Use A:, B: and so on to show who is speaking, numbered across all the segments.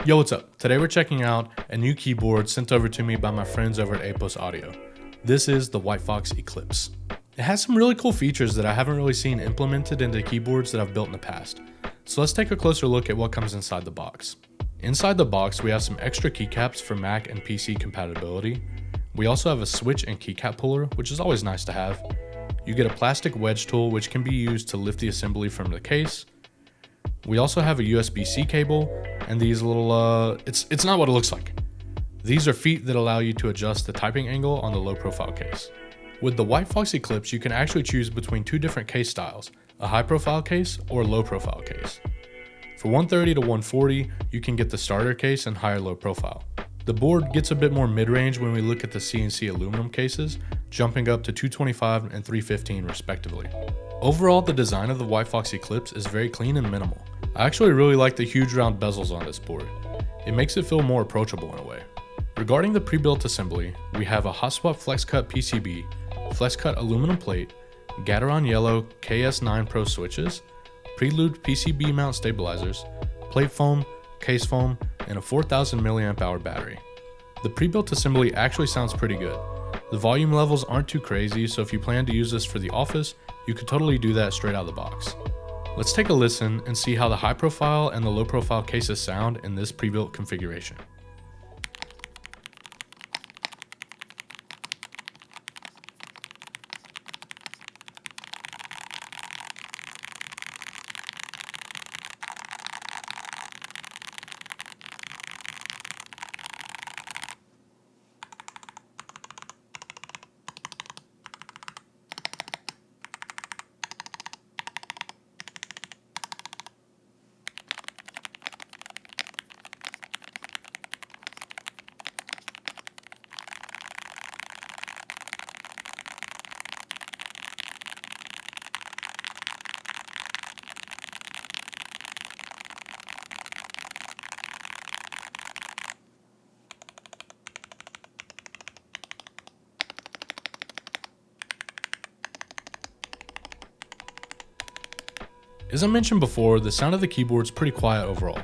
A: Yo, what's up? Today we're checking out a new keyboard sent over to me by my friends over at Apos Audio. This is the WhiteFox Eclipse. It has some really cool features that I haven't really seen implemented into keyboards that I've built in the past. So let's take a closer look at what comes inside the box. Inside the box, we have some extra keycaps for Mac and PC compatibility. We also have a switch and keycap puller, which is always nice to have. You get a plastic wedge tool, which can be used to lift the assembly from the case. We also have a USB-C cable and these little, it's not what it looks like. These are feet that allow you to adjust the typing angle on the low profile case. With the WhiteFox Eclipse, you can actually choose between two different case styles, a high profile case or a low profile case. For 130 to 140, you can get the starter case and higher low profile. The board gets a bit more mid-range when we look at the CNC aluminum cases, jumping up to 225 and 315 respectively. Overall, the design of the WhiteFox Eclipse is very clean and minimal. I actually really like the huge round bezels on this board. It makes it feel more approachable in a way. Regarding the pre-built assembly, we have a hot swap flex cut PCB, flex cut aluminum plate, Gateron yellow KS9 Pro switches, pre-lubed PCB mount stabilizers, plate foam, case foam, and a 4000 mAh battery. The pre-built assembly actually sounds pretty good. The volume levels aren't too crazy, so if you plan to use this for the office, you could totally do that straight out of the box. Let's take a listen and see how the high profile and the low profile cases sound in this pre-built configuration. As I mentioned before, the sound of the keyboard is pretty quiet overall.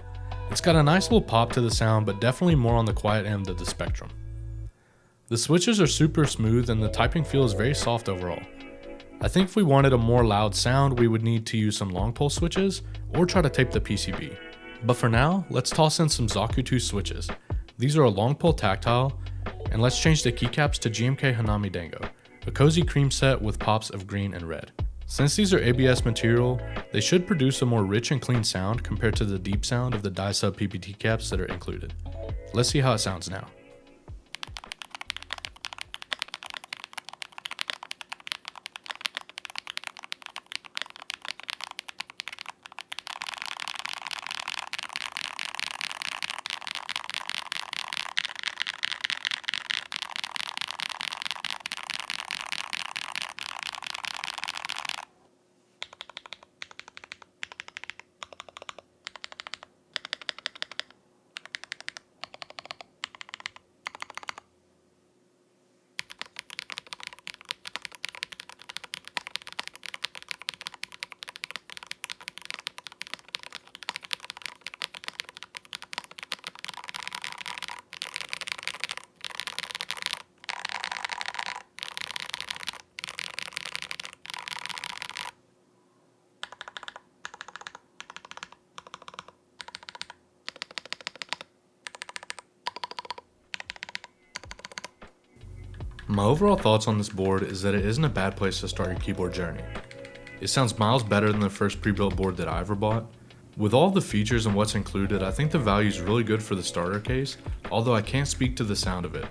A: It's got a nice little pop to the sound, but definitely more on the quiet end of the spectrum. The switches are super smooth and the typing feel is very soft overall. I think if we wanted a more loud sound, we would need to use some long pole switches or try to tape the PCB. But for now, let's toss in some Zaku 2 switches. These are a long pole tactile, and let's change the keycaps to GMK Hanami Dango, a cozy cream set with pops of green and red. Since these are ABS material, they should produce a more rich and clean sound compared to the deep sound of the die-sub PPT caps that are included. Let's see how it sounds now. My overall thoughts on this board is that it isn't a bad place to start your keyboard journey. It sounds miles better than the first pre-built board that I ever bought. With all the features and what's included, I think the value is really good for the starter case, although I can't speak to the sound of it,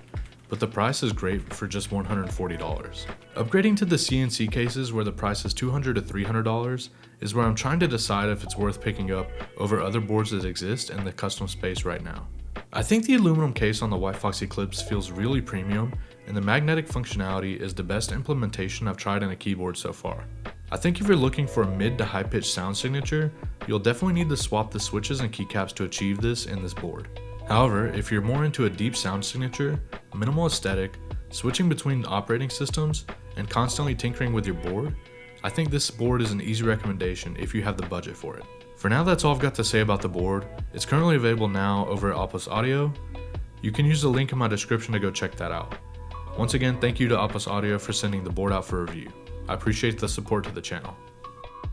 A: but the price is great for just $140. Upgrading to the CNC cases where the price is $200 to $300 is where I'm trying to decide if it's worth picking up over other boards that exist in the custom space right now. I think the aluminum case on the WhiteFox Eclipse feels really premium, and the magnetic functionality is the best implementation I've tried in a keyboard so far. I think if you're looking for a mid to high pitched sound signature, you'll definitely need to swap the switches and keycaps to achieve this in this board. However, if you're more into a deep sound signature, minimal aesthetic, switching between operating systems, and constantly tinkering with your board, I think this board is an easy recommendation if you have the budget for it. For now, that's all I've got to say about the board. It's currently available now over at WhiteFox Audio. You can use the link in my description to go check that out. Once again, thank you to WhiteFox Audio for sending the board out for review. I appreciate the support to the channel.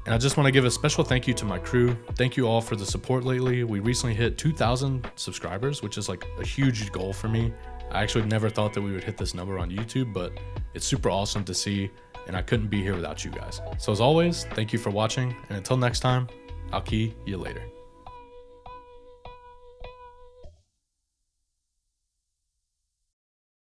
A: And I just want to give a special thank you to my crew. Thank you all for the support lately. We recently hit 2,000 subscribers, which is like a huge goal for me. I actually never thought that we would hit this number on YouTube, but it's super awesome to see, and I couldn't be here without you guys. So as always, thank you for watching, and until next time, I'll key you later.